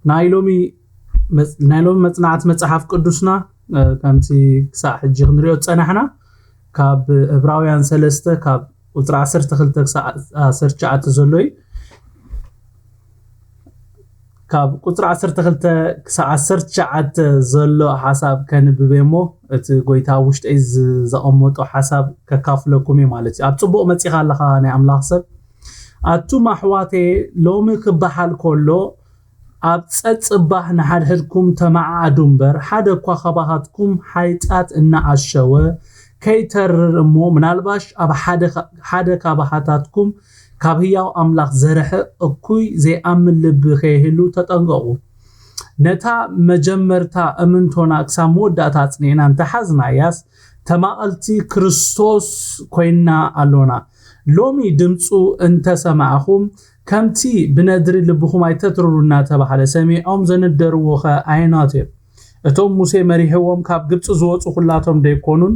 نايلومي مصنعت مصحف قدسنا كمتي ساعه حجي نريو صنحنا كاب عبراويان 3 كاب قطر 12 ساعه زلوي كاب قطر 12 ساعه زلو حساب كان ببيمو ات غويتا وشت از زقمطو حساب ككافلكم مالتي اب صبو مصيخا لخا ناي املاح سب اتو محواتي لومي كبحال كله اب صصبح نحدحدكم تمعادمبر حدا كوا خباهاتكم حيطات ان عشوه كيترمو منالباش اب حدا كباهاتكم كابياو املاح زرح اكوي زي امن لب خيهلو تطنققو نتا مجمرتا امنتونا اقسام وداتا صنينا انت حزنا ياس تماالتي كريستوس كوينا الونا لومي دمصو انت سمعهم كمتي بندري لبخم ايتترلنا تبحاله سميعهم زندرو خ عيناتي اتوم موسى مريحوم كاب ግብጽ زوصو ሁላቶም ደይኮኑን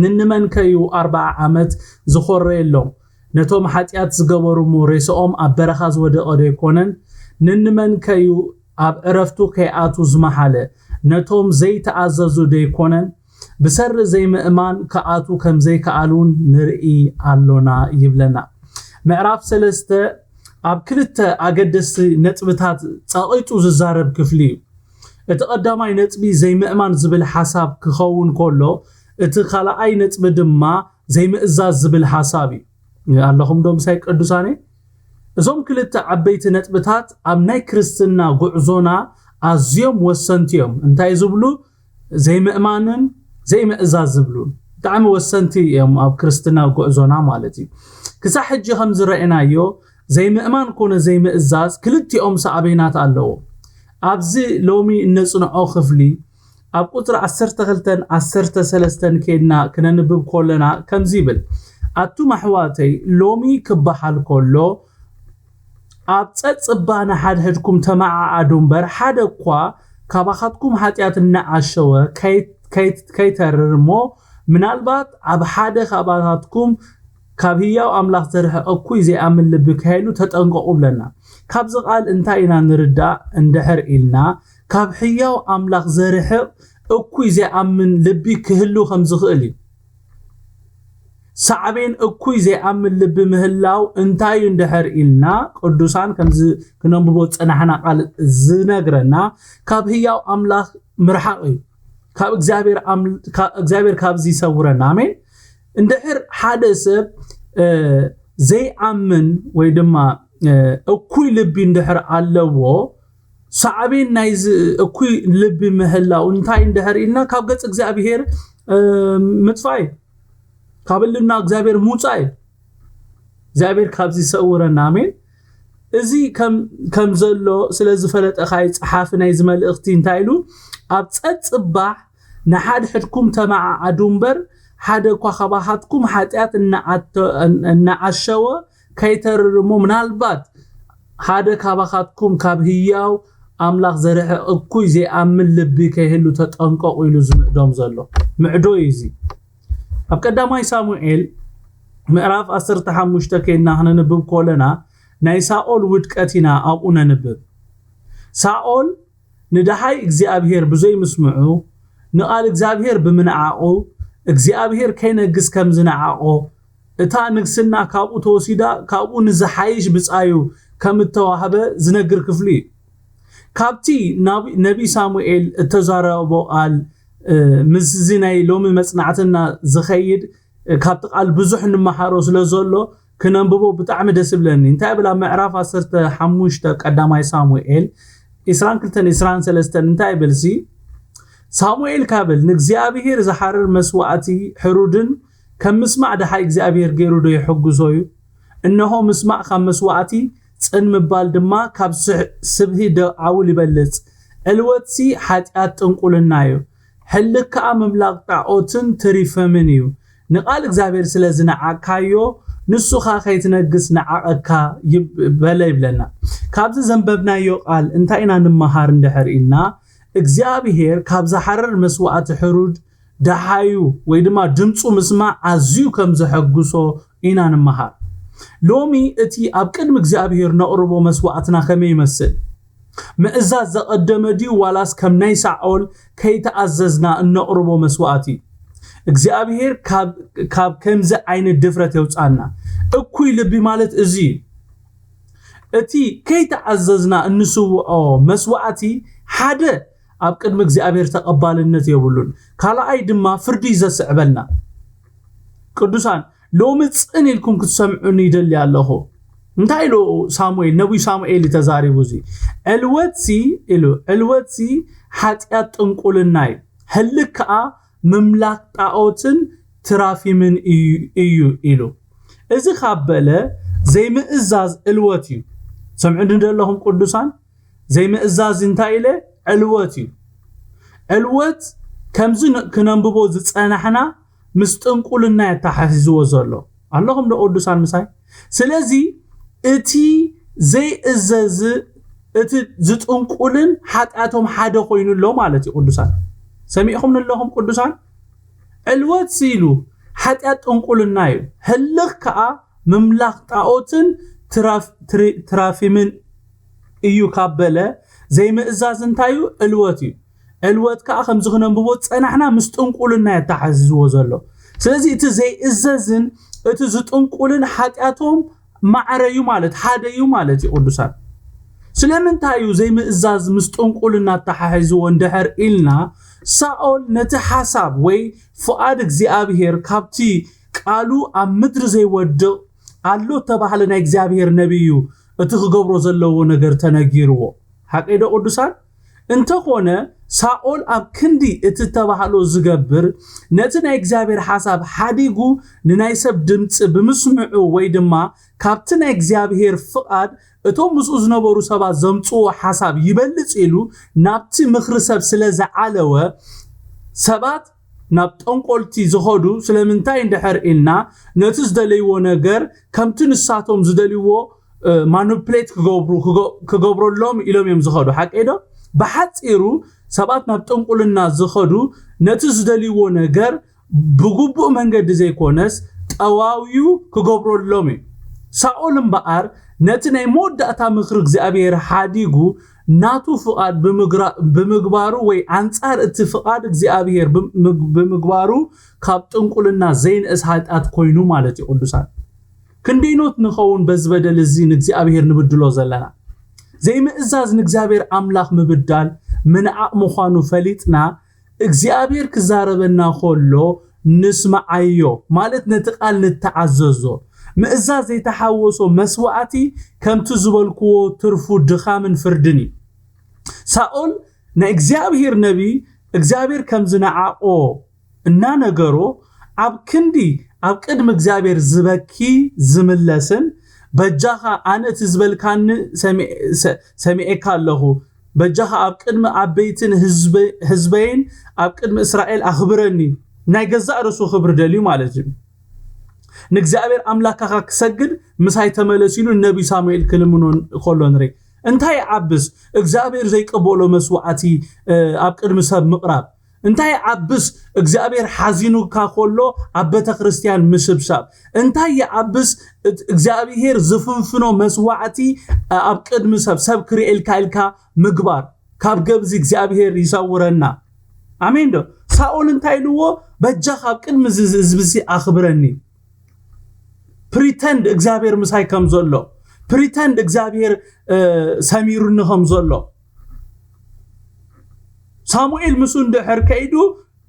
ንንመን ከዩ 40 ዓመት ዝخرየሎም ነቶም ኃጢያት ዝገበሩ ሞሬሶም አበረኻ ዝወደቀ ደይኮነን ንንመን ከዩ አብ ዕረፍቱ ከይአቱ ዝመሓለ ነቶም ዘይተአዘዙ ደይኮነን بسر زي مእማን ከአቱ ከም ዘይከአሉን ንርኢ አሎና ይብለና ምዕራፍ 3 ኣብ ክልተ አገደስ ነጥብታት ጻቂጡ ዝዛረብ ክፍሊ እቲ ቀዳማይ ነጥቢ ዘይምእማን ዝብል ሓሳብ ክኸውን ከሎ እቲ ካልኣይ ነጥቢ ድማ ዘይምእዛዝ ዝብል ሓሳብ እዩ ኣለኹም ዶም ሳይ ቅዱሳኔ እዞም ክልተ ዓበይቲ ነጥብታት ኣብ ናይ ክርስትና ጉዕዞና ኣዝዮም ወሰንቲዮም እንታይ ዝብሉ ዘይምእማንን ዘይምእዛዝ ዝብሉን ብጣዕሚ ወሰንቲ እዮም ኣብ ክርስትና ጉዕዞና ማለት እዩ ክሳብ ሕጂ ከም ዝረአናዮ ዘይምእማን ኮነ ዘይምእዛዝ ክልቲኦም ሰዓቤናት ኣለዎ ኣብዚ ሎሚ እንጽንዖ ክፍሊ ኣብ ቁጥር 12 13 ከይድና ክነንብብ ኮለና ከምዚ ይብል ኣቱ ማሕዋተይ ሎሚ ክበሃል ኮሎ ኣብ ጸጽባና ሓድሕድኩም ተማዓዓዱምበር ሓደ እኳ ካባኻትኩም ኃጢያት እናዓሸወ ከይተርርሞ ምናልባት ኣብ ሓደ ካባኻትኩም ካብ ህያው አምላኽ ዘርሕ እኩይ ዘይአምን ልብ ከይሉ ተጠንቀቁ ብለና ካብ ዝቃል እንታይ ኢና ንርዳ እንድሕር ኢልና ካብ ህያው አምላኽ ዘርሕ እኩይ ዘይአምን ልብ ክህሉ ከም ዝኽእል ሰዓቤን እኩይ ዘይአምን ልብ ምህላው እንታይ እንድሕር ኢልና ቅዱሳን ከምዚ ክነንብቦ ጽናሕና ቃል ዝነግረና ካብ ህያው አምላኽ ምርሓቅ ካብ እግዚአብሔር ካብዚ ይሰውረና አሜን እንድሕር ሓደ ሰብ ዘይአምን ወይ ድማ እኩይ ልብ እንድሕር ኣለዎ ሰዓቤን ናይዝ እኩይ ልብ ምህላው እንታይ እንድሕር ኢልና ካብ ገጽ እግዚአብሔር ምጥፋይ ካብልና እግዚአብሔር ሙጻይ እግዚአብሔር ካብዚ ይሰውረና አሜን እዚ ከም ዘሎ ስለዝፈለጠ ኻይ ጸሓፍ ናይ ዝመልእኽቲ እንታይ ኢሉ ኣብ ጸጽባህ ንሓድሕድኩም ተማዓዓዱምበር ሓደ እኳ ከባሃትኩም ኃጢያት እናዓሸወ ከይተርርሞ ምናልባት ሓደ ካባኻትኩም ካብ ህያው አምላኽ ዘርሕ እኩይ ዘይአምን ልብ ከይህሉ ተጠንቀቁ ኢሉ ዝምዕዶም ዘሎ ምዕዶ ይዚ ኣብ ቀዳማይ ሳሙኤል ምዕራፍ 15 ከይና ክነንብብ ኮለና ናይ ሳኦል ውድቀቲና ኣብኡ ነንብብ ሳኦል ንደሃይ እግዚአብሔር ብዙይ ምስምዑ ንቃል እግዚአብሔር ብምንዓቁ እግዚአብሔር ከይነግስ ከም ዝነዓቆ እታ ንግስና ካብኡ ተወሲዳ ካብኡ ንዝሓይሽ ብጻዩ ከም ተዋህበ ዝነግር ክፍሊ ካብቲ ነቢ ሳሙኤል እተዛረቦ ቃል ምስዚ ናይ ሎሚ መጽናዕትና ዝኸይድ ካብቲ ቃል ብዙሕ ንመሓሮ ስለዘሎ ክነንብቦ ብጣዕሚ ደስ ይብለኒ እንታይ ብላ ምዕራፍ 15 ቀዳማይ ሳሙኤል 22-23 እንታይ ብልሲ ሳሙኤል ካብል ንእግዚአብሔር ዝሓርር መስዋዕቲ ሕሩድን ከም ምስማዕ ደሃይ እግዚአብሔር ገይሩ ዶ ይሕግዞዩ እነሆ ምስማዕ ካብ መስዋዕቲ ጽን ምባል ድማ ካብ ስብሂ ደዓውል ይበልጽ ዕልወትሲ ኃጢአት ጥንቁልናዩ ሕልካ መምላቕ ጣዖትን ትሪፈምን እዩ ንቃል እግዚአብሔር ስለዝነዓካዮ ንሱኻ ከይትነግስ ነዓቀካ በለ ይብለና ካብዚ ዘንበብናዮ ቃል እንታይና ንመሃር እንደሕርኢና እግዚአብሔር ካብ ዝሓረር መስዋዕት ሕሩድ ደሃዩ ወይ ድማ ድምፁ ምስማዕ ኣዝዩ ከም ዘሐጉሶ ኢና ንመሃር ሎሚ እቲ ኣብ ቅድሚ እግዚአብሔር ነቕርቦ መስዋዕትና ከመይ ይመስል ምእዛዝ ዘቀደመ ድዩ ዋላስ ከም ናይ ሳኦል ከይተኣዘዝና እነቕርቦ መስዋዕቲ እግዚአብሔር ካብ ከምዚ ዓይነት ድፍረት የውፃና እኩይ ልቢ ማለት እዚ እቲ ከይተኣዘዝና እንስውዖ መስዋዕቲ ሓደ ኣብ ቅድሚ እግዚአብሔር ተቐባልነት የብሉን ካልኣይ ድማ ፍርዲ ዘስዕበልና ቅዱሳን ሎሚ ጽን ኢልኩም ክትሰምዑኒ ይደሊ ኣለኹ እንታይ ኢሉ ሳሙኤል ነብዩ ሳሙኤል ተዛሪቡ እዚ ዕልወትሲ ሓጢአት ጥንቁልናይ ህልክዓ ምምላክ ጣዖትን ትራፊምን እዩ ኢሉ እዚ ካበለ ዘይምእዛዝ ዕልወት እዩ ሰምዑኒ እንደለኹም ቅዱሳን ዘይምእዛዝ እንታይ ኢለ ዕልወት እዩ ዕልወት ከምዚ ክነንብቦ ዝጸናሕና ምስ ጥንቁልና የተሓሒዝዎ ዘሎ ኣለኹም ቅዱሳን ምሳይ ስለዚ እቲ ዘይእዘዝ እቲ ዝጥንቁልን ሓጢአቶም ሓደ ኮይኑሎ ማለት እዩ ቅዱሳን ሰሚዕኹም ንለኹም ቅዱሳን ዕልወት ሲሉ ሓጢአት ጥንቁልና እዩ ህልኽ ከዓ ምምላኽ ጣዖትን ትራፊምን እዩ ካበለ ዘይምእዛዝ እንታዩ ዕልወት እዩ ዕልወት ከዓ ከምዚ ክነንብቦ ጸናሕና ምስ ጥንቁልና የተሓሒዝዎ ዘሎ ስለዚ እቲ ዘይእዘዝን እቲ ዝጥንቁልን ሓጢአቶም ማዕረዩ ማለት ሓደዩ ማለት እዩ ቅዱሳን ስለምንታይ እዩ ዘይምእዛዝ ምስ ጥንቁልና ተሓሒዝዎ እንደሕር ኢልና ሳኦል ነቲ ሓሳብ ወይ ፍቃድ እግዚአብሔር ካብቲ ቃሉ ኣብ ምድሪ ዘይወድቕ ኣሎ ተባህለ ናይ እግዚአብሔር ነብዩ እቲ ክገብሮ ዘለዎ ነገር ተነጊርዎ ሓቀይዶ ቅዱሳን እንተኾነ ሳኦል ኣብ ክንዲ እቲ ተባህሎ ዝገብር ነቲ ናይ እግዚአብሔር ሓሳብ ሓዲጉ ንናይ ሰብ ድምፂ ብምስምዑ ወይ ድማ ካብቲ ናይ እግዚአብሔር ፍቃድ እቶም ምስኡ ዝነበሩ ሰባት ዘምፅዎ ሓሳብ ይበልጽ ኢሉ ናብቲ ምኽሪ ሰብ ስለዝዓለወ ሰባት ናብ ጠንቆልቲ ዝኸዱ ስለምንታይ እንደሕር ኢልና ነቲ ዝደለይዎ ነገር ከምቲ ንሳቶም ዝደልይዎ ማኒፕሌት ክገብሮሎም ኢሎም እዮም ዝኸዱ ሓቀይዶ በሓፂሩ ሰባት ናብ ጥንቁልና ዝኸዱ ነቲ ዝደልይዎ ነገር ብግቡእ መንገዲ ዘይኮነስ ጠዋዊዩ ክገብሮሎም እዩ ሳኦል እምበኣር ነቲ ናይ መወዳእታ ምኽሪ እግዚአብሔር ሓዲጉ ናቱ ፍቃድ ብምግባሩ ወይ አንጻር እቲ ፍቃድ እግዚአብሔር ብምግባሩ ካብ ጥንቁልና ዘይንእስ ሓጢአት ኮይኑ ማለት እዩ ቅዱሳን ክንደይኖት ንኸውን በዝበደል እዚ ንእግዚአብሔር ንብድሎ ዘለና ዘይምእዛዝ ንእግዚአብሔር አምላኽ ምብዳል ምንዓቕ ምዃኑ ፈሊጥና እግዚአብሔር ክዛረበና ከሎ ንስማዓዮ ማለት ነቲ ቃል ንተዓዘዞ ምእዛዝ ዘይተሓወሶ መስዋዕቲ ከምቲ ዝበልክዎ ትርፉ ድኻምን ፍርድን እዩ ሳኦል ናይ እግዚአብሔር ነቢ እግዚአብሔር ከም ዝነዓቆ እናነገሮ ኣብ ክንዲ ኣብ ቅድሚ እግዚአብሔር ዝበኪ ዝምለስን በጃኻ ኣነ ትዝበልካኒ ሰሚዕካ ኣለኹ በጃኻ ኣብ ቅድሚ ዓበይትን ህዝበይን ኣብ ቅድሚ እስራኤል ኣኽብረኒ ናይ ገዛእ ርእሱ ክብሪ ደልዩ ማለት እዩ ንእግዚአብሔር አምላካኻ ክሰግድ ምሳይ ተመለሲሉ ነቢ ሳሙኤል ክልምኖ ከሎ ንርኢ እንታይ ዓብስ እግዚአብሔር ዘይቀበሎ መስዋዕቲ ኣብ ቅድሚ ሰብ ምቕራብ እንታይ ዓብስ እግዚአብሔር ሓዚኑካ ከሎ ኣብ ቤተ ክርስቲያን ምስብሳብ እንታይ ዓብስ እግዚአብሔር ዝፍንፍኖ መስዋዕቲ ኣብ ቅድሚ ሰብ ክሪኤልካ ኢልካ ምግባር ካብ ገብዚ እግዚአብሔር ይሰውረና አሜን ዶ ሳኦል እንታይ ልዎ በጃኻ ኣብ ቅድሚ ዝብሲ ኣኽብረኒ pretend እግዚአብሔር ምሳይ ከም ዘሎ pretend እግዚአብሔር ሰሚሩኒ ከም ዘሎ ሳሙኤል ምሱ እንደሕር ከይዱ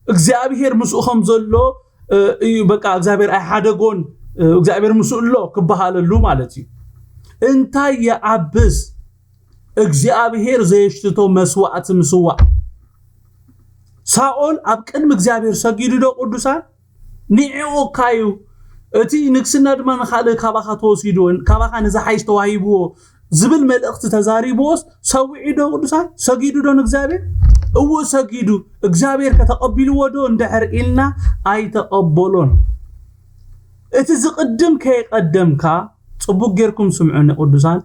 እግዚአብሔር ምሱ ከም ዘሎ እዩ በቃ እግዚአብሔር አይ ሓደጎን እግዚአብሔር ምሱ ሎ ክበሃለሉ ማለት እዩ እንታይ የዓብስ እግዚአብሔር ዘይሽትቶ መስዋዕት ምስዋዕ ሳኦል ኣብ ቅድሚ እግዚአብሔር ሰጊዱ ዶ ቅዱሳን ንዕኦ ካዩ እቲ ንግስና ድማ ንኻልእ ካባኻ ተወሲዱ ካባኻ ንዝሓይሽ ተዋሂብዎ ዝብል መልእኽቲ ተዛሪቦስ ሰዊዑ ዶ ቅዱሳን ሰጊዱ ዶ ንእግዚአብሔር እዎ ሰጊዱ እግዚአብሔር ከተቀቢልዎ ዶ እንደሕር ኢልና ኣይተቀበሎን اتزقدم كي قدمكا صبوق غيركم سمعوني قدوسان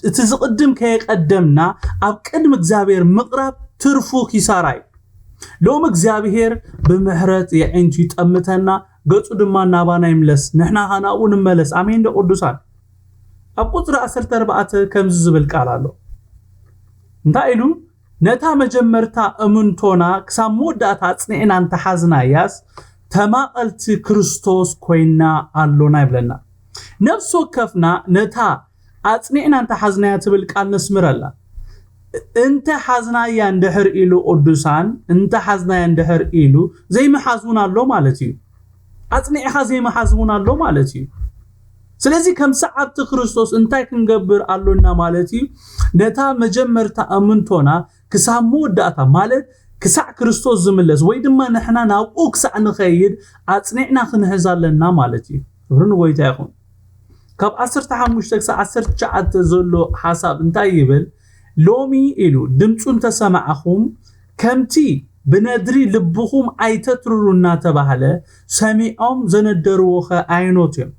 اتزقدم كي قدمنا اب قدم እግዚአብሔር مقرب ترفو كيساراي لوم እግዚአብሔር بمحرت يعينتي طمتنا ገጹ ድማ ናባና ይምለስ ንሕና ሃናኡ ንመለስ አሜን ደቅዱሳን ኣብ ቁጥር 14 ከምዝ ዝብል ቃል ኣሎ እንታይ ኢሉ ነታ መጀመርታ እምንቶና ክሳብ መወዳእታ ጽኒዕና እንተሓዝናያስ ተማቐልቲ ክርስቶስ ኮይና ኣሎና ይብለና ነፍስ ወከፍና ነታ ኣጽኒዕና እንተሓዝናያ ትብል ቃል ነስምረላ እንተ ሓዝናያ እንድሕር ኢሉ ቅዱሳን እንተ ሓዝናያ እንድሕር ኢሉ ዘይመሓዝውን ኣሎ ማለት እዩ አጽኒዕኻ ዘይመሓዝውን ኣሎ ማለት እዩ ስለዚህ ከም ሰዓብቲ ክርስቶስ እንታይ ክንገብር ኣሎና ማለት እዩ ነታ መጀመርታ ኣምንቶና ክሳብ መወዳእታ ማለት ክሳዕ ክርስቶስ ዝምለስ ወይ ድማ ንሕና ናብኡ ክሳዕ ንኸይድ አጽኒዕና ክንሕዝ ኣለና ማለት እዩ ብርን ጎይታ ይኹን ካብ 15 ክሳብ 19 ዘሎ ሓሳብ እንታይ ይብል ሎሚ ኢሉ ድምጹን ተሰማዓኹም ከምቲ بندري لبخوم ايتتررونا تباهله سميعهم زندروخ عينوتهم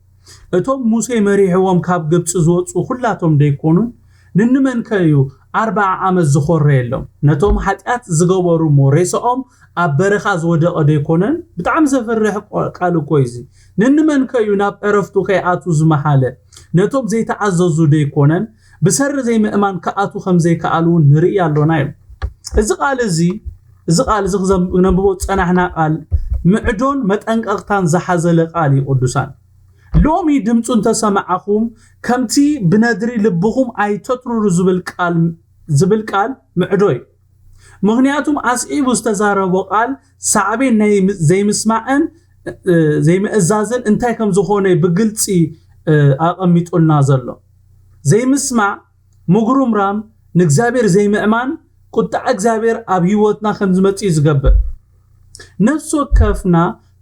اتوم موسى مريحوم كاب ግብጽ ዝወጹ ሁላቶም ደይኮኑን ንንመን ከዩ 40 ዓመት ዝኾረ የሎም ነቶም ኃጢአት ዝገበሩ ሞሬሶም አበረኻ ዝወደቀ ደይኮነን በጣም ዘፈርሕ ቃል ኮይዚ ንንመን ከዩ ናብ ዕረፍቱ ከይአቱ ዝመሓለ ነቶም ዘይተዓዘዙ ደይኮነን ብሰር ዘይምእማን ከአቱ ከም ዘይከአሉ ንርኢ ያሎና እዩ እዚ ቃል እዚ ቃል ዝኽዘም ነብቦ ጸናሕና ቃል ምዕዶን መጠንቀቅታን ዝሓዘለ ቃል ይቅዱሳን ሎሚ ድምጹን ተሰማዓኹም ከምቲ ብነድሪ ልብኹም አይተትሩሩ ዝብል ቃል ምዕዶይ ምክንያቱም አስኢቡ ዝተዛረቦ ቃል ሳዕቤ ናይ ዘይምስማዕን ዘይምእዛዝን እንታይ ከም ዝኾነ ብግልጺ አቀሚጡልና ዘሎ ዘይምስማዕ ምጉሩምራም ንእግዚአብሔር ዘይምእማን ቁጣ እግዚአብሔር ኣብ ህይወትና ከም ዝመጽ ይዝገበ ነፍስ ወከፍና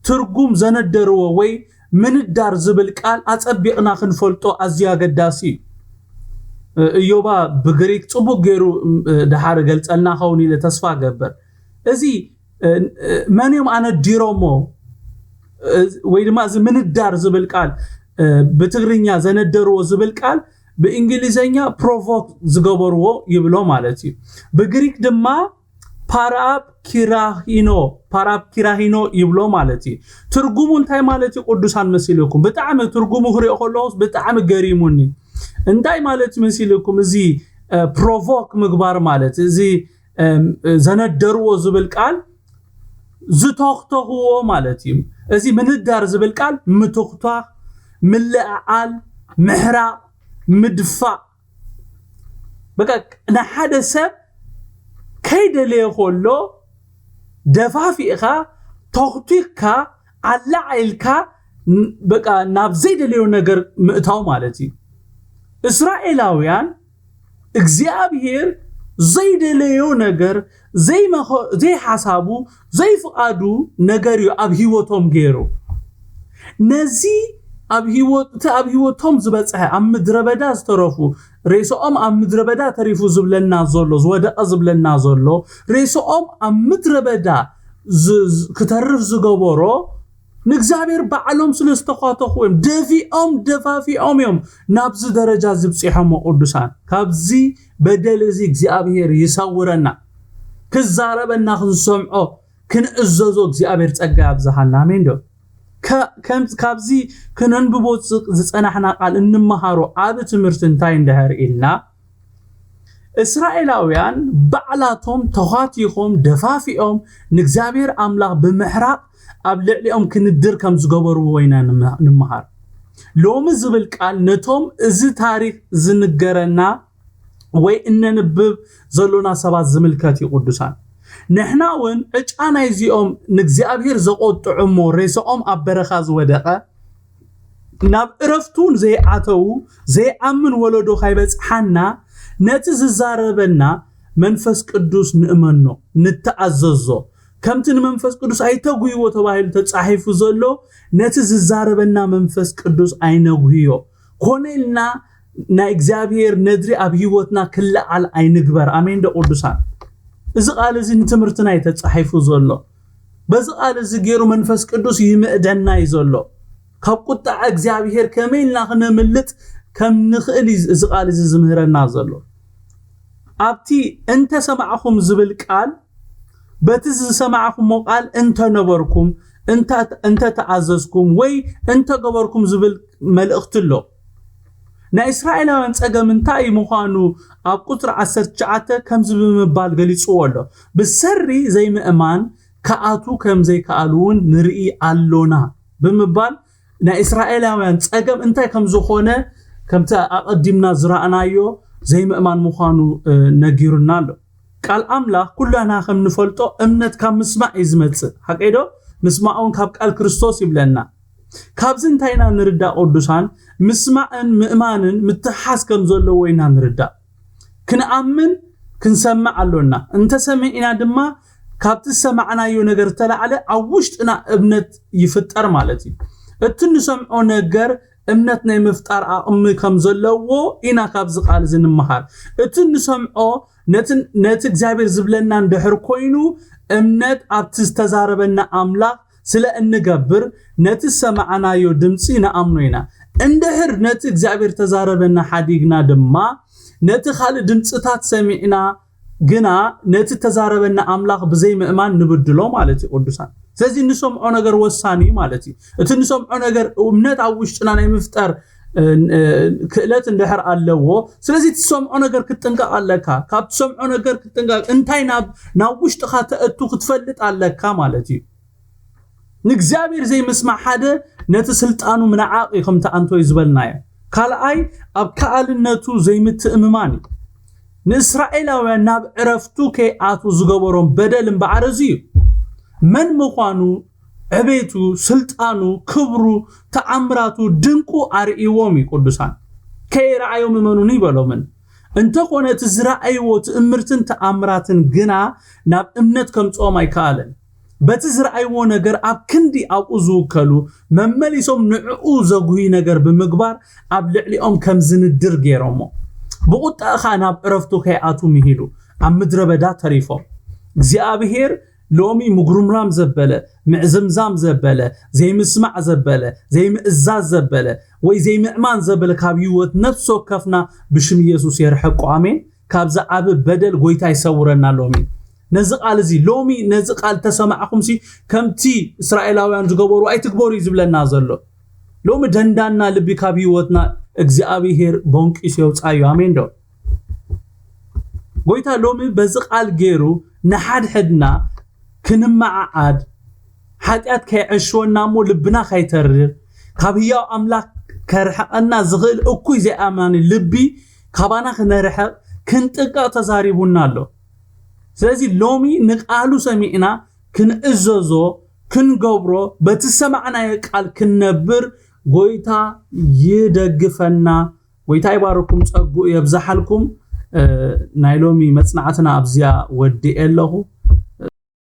ትርጉም ዘነደርዎ ወይ ምንዳር ዝብል ቃል አጸቢቅና ክንፈልጦ አዝያ ገዳሲ ኢዮባ በግሪክ ጽቡቅ ገይሩ ደሃር ገልጸልና ኸውኒ ለተስፋ ገበር እዚ ማንዮም አነ ዲሮሞ ወይ ድማ ምንዳር ዝብል ቃል በትግርኛ ዘነደርዎ ዝብል ቃል በእንግሊዘኛ ፕሮቮክ ዝገበርዎ ይብሎ ማለት እዩ በግሪክ ድማ ፓራፕ ኪራሂኖ ይብሎ ማለት እዩ ትርጉሙ እንታይ ማለት እዩ ቅዱሳን መሲልኩም በጣም ትርጉሙ ክሪኦ ከለውስ በጣም ገሪሙኒ እንታይ ማለት መሲልኩም እዚ ፕሮቮክ ምግባር ማለት እዚ ዘነደርዎ ዝብል ቃል ዝተኽተኽዎ ማለት እዩ እዚ ምንዳር ዝብል ቃል ምትኽታ ምልዓል ምሕራቅ مدفع بقى نحد سب كيدلي خلو دفافيخا تخطيخا علعيلكا بقى نابزيد ليو نجر مقتاو مالتي اسرائيلاويان እግዚአብሔር ዘይደለዮ ነገር ዘይ ሐሳቡ ዘይ ፍቃዱ ነገር ኣብ ህይወቶም ገይሩ ነዚ ኣብ ህይወቶም ዝበጽሐ ኣብ ምድረበዳ ዝተረፉ ሬሶኦም ኣብ ምድረበዳ ተሪፉ ዝብለና ዘሎ ዝወደቀ ዝብለና ዘሎ ሬሶኦም ኣብ ምድረበዳ ከተርፍ ዝገበሮ ንእግዚአብሔር በዓሎም ስለስተኻተኹ ደፋፊኦም እዮም ናብዚ ደረጃ ዝብጽሖም ቅዱሳን ካብዚ በደል እዚ እግዚአብሔር ይሰውረና ክዛረበና ክንሰምዖ ክንእዘዞ እግዚአብሔር ጸጋ ያብዛሃልና አሜን ዶ ካብዚ ከነንብቦ ዝጸናሕና ቃል እንመሃሮ ኣብ ትምህርት እንታይ እንደህር ኢልና እስራኤላውያን ባዕላቶም ተኻቲኾም ደፋፊኦም ንእግዚአብሔር አምላኽ ብምሕራቅ ኣብ ልዕሊኦም ክንድር ከም ዝገበሩ ወይና ንምሃር ሎሚ ዝብል ቃል ነቶም እዚ ታሪክ ዝንገረና ወይ እንንብብ ዘሎና ሰባት ዝምልከት ይቅዱሳን نحناون اجانا يزيوم نግዚአብሔር ዘቆጥዑሞ ሬሶኦም አበረኻ ዝወደቀ ናብ ዕረፍቱን ዘይዓተው ዘይአምን ወለዶ ካይበጽሐና ነቲ ዝዛረበና መንፈስ ቅዱስ ንእመኖ ንተአዘዞ ከምቲ መንፈስ ቅዱስ አይተጉይዎ ተባሂሉ ተጻሒፉ ዘሎ ነቲ ዝዛረበና መንፈስ ቅዱስ አይነጉዮ ኮነልና ናይ እግዚአብሔር ነድሪ ኣብ ህይወትና ክለዓል አይንግበር አሜን ደቅዱሳን እዚ ቃል እዚ ንትምህርትና የተጻሒፉ ዘሎ በዚ ቃል እዚ ገይሩ መንፈስ ቅዱስ ይምዕደና ይዘሎ ካብ ቁጣዕ እግዚአብሔር ከመይልና ክነምልጥ ከም ንኽእል እዚ ቃል እዚ ዝምህረና ዘሎ ኣብቲ እንተ ሰማዕኹም ዝብል ቃል በቲ ዝሰማዕኹም ቃል እንተ ነበርኩም እንተ ተዓዘዝኩም ወይ እንተ ገበርኩም ዝብል መልእኽቲ ኣሎ ናይ እስራኤላውያን ፀገም እንታይ ምዃኑ ኣብ ቁጥር 19 ከም ዝብምባል ገሊጽዎ ኣሎ ብሰሪ ዘይምእማን ከኣቱ ከም ዘይከኣሉውን ንርኢ ኣሎና ብምባል ናይ እስራኤላውያን ፀገም እንታይ ከም ዝኾነ ከምታ ኣቀዲምና ዝራእናዮ ዘይምእማን ምዃኑ ነጊሩና ኣሎ ቃል ኣምላኽ ኩላና ከም ንፈልጦ እምነት ካብ ምስማዕ ይዝመጽእ ሓቀይዶ ምስማዑን ካብ ቃል ክርስቶስ ይብለና ካብዚ እንታይና ንርዳእ ቅዱሳን ምስማዕን ምእማንን ምትሓስ ከም ዘለዎ ኢና ንርዳእ ክንኣምን ክንሰምዕ ኣሎና እንተ ሰሚዕና ድማ ካብቲ ሰማዕናዮ ነገር ተላዕለ ኣብ ውሽጥና እምነት ይፍጠር ማለት እዩ እቲ ንሰምዖ ነገር እምነት ናይ ምፍጣር ኣቕሚ ከም ዘለዎ ኢና ካብዚ ቃል ዝንመሃር እቲ ንሰምዖ ነቲ እግዚአብሔር ዝብለና እንድሕር ኮይኑ እምነት ኣብቲ ዝተዛረበና ኣምላኽ ስለ እንገብር ነቲ ሰማዕናዮ ድምፂ ንኣምኖ ኢና እንድሕር ነቲ እግዚአብሔር ተዛረበና ሓዲግና ድማ ነቲ ካልእ ድምፅታት ሰሚዕና ግና ነቲ ተዛረበና ኣምላኽ ብዘይ ምእማን ንብድሎ ማለት እዩ ቅዱሳን ስለዚ ንሰምዖ ነገር ወሳኒ ማለት እዩ እቲ ንሰምዖ ነገር እምነት ኣብ ውሽጥና ናይ ምፍጠር ክእለት እንድሕር ኣለዎ ስለዚ ትሰምዖ ነገር ክትጥንቀቕ ኣለካ ካብ ትሰምዖ ነገር ክትጥንቀቕ እንታይ ናብ ውሽጥኻ ተእቱ ክትፈልጥ ኣለካ ማለት እዩ ንእግዚአብሔር ዘይምስማዕ ሓደ ነቲ ስልጣኑ ምንዓቕ ከምታ አንቶይ ዝበልናዮ ካልኣይ ኣብ ከኣልነቱ ዘይምትእምማን እዩ ንእስራኤላውያን ናብ ዕረፍቱ ከይኣቱ ዝገበሮም በደልን ባዕረዙ እዩ መን ምዃኑ ዕቤቱ ስልጣኑ ክብሩ ተኣምራቱ ድንቁ ኣርእይዎም እዩ ቅዱሳን ከይረኣዮም እመኑን ይበሎምን እንተኾነ እቲ ዝረኣይዎ ትእምርትን ተኣምራትን ግና ናብ እምነት ከምፅኦም ኣይከኣለን በቲ ዝረኣይዎ ነገር ኣብ ክንዲ ኣብኡ ዝውከሉ መመሊሶም ንዕኡ ዘጉሂ ነገር ብምግባር ኣብ ልዕሊኦም ከም ዝንድር ገይሮሞ ብቁጣእኻ ናብ ዕረፍቱ ከይኣቱ ምሂሉ ኣብ ምድረ በዳ ተሪፎም እግዚአብሔር ሎሚ ምጉርምራም ዘበለ ምዕዝምዛም ዘበለ ዘይምስማዕ ዘበለ ዘይምእዛዝ ዘበለ ወይ ዘይምእማን ዘበለ ካብ ህይወት ነፍስ ወከፍና ብሽም ኢየሱስ የርሐቁ ኣሜን ካብዛ ዓብ በደል ጎይታ ይሰውረና ሎሚ ነዚ ቃል እዚ ሎሚ ነዚ ቃል ተሰማዕኹም ሲ ከምቲ እስራኤላውያን ዝገበሩ ኣይትግበሩ ይዝብለና ዘሎ ሎሚ ደንዳና ልቢ ካብ ህይወትና እግዚአብሔር ቦንቂስ የውፃዩ ኣሜን ዶ ጎይታ ሎሚ በዚ ቃል ገይሩ ንሓድሕድና ክንመዓዓድ ሓጢአት ከይዕሽወና ሞ ልብና ከይተርር ካብ ህያው ኣምላኽ ከርሐቀና ዝኽእል እኩይ ዘይኣማኒ ልቢ ካባና ክነርሐቅ ክንጥንቀቕ ተዛሪቡና ኣሎ ስለዚ ሎሚ ንቃሉ ሰሚዕና ክንእዘዞ ክንገብሮ በቲ ሰማዕናዮ ቃል ክንነብር ጎይታ ይደግፈና ጎይታ ይባርኩም ጸጉ የብዛሓልኩም ናይ ሎሚ መጽናዕትና ኣብዚያ ወዲእ ኣለኹ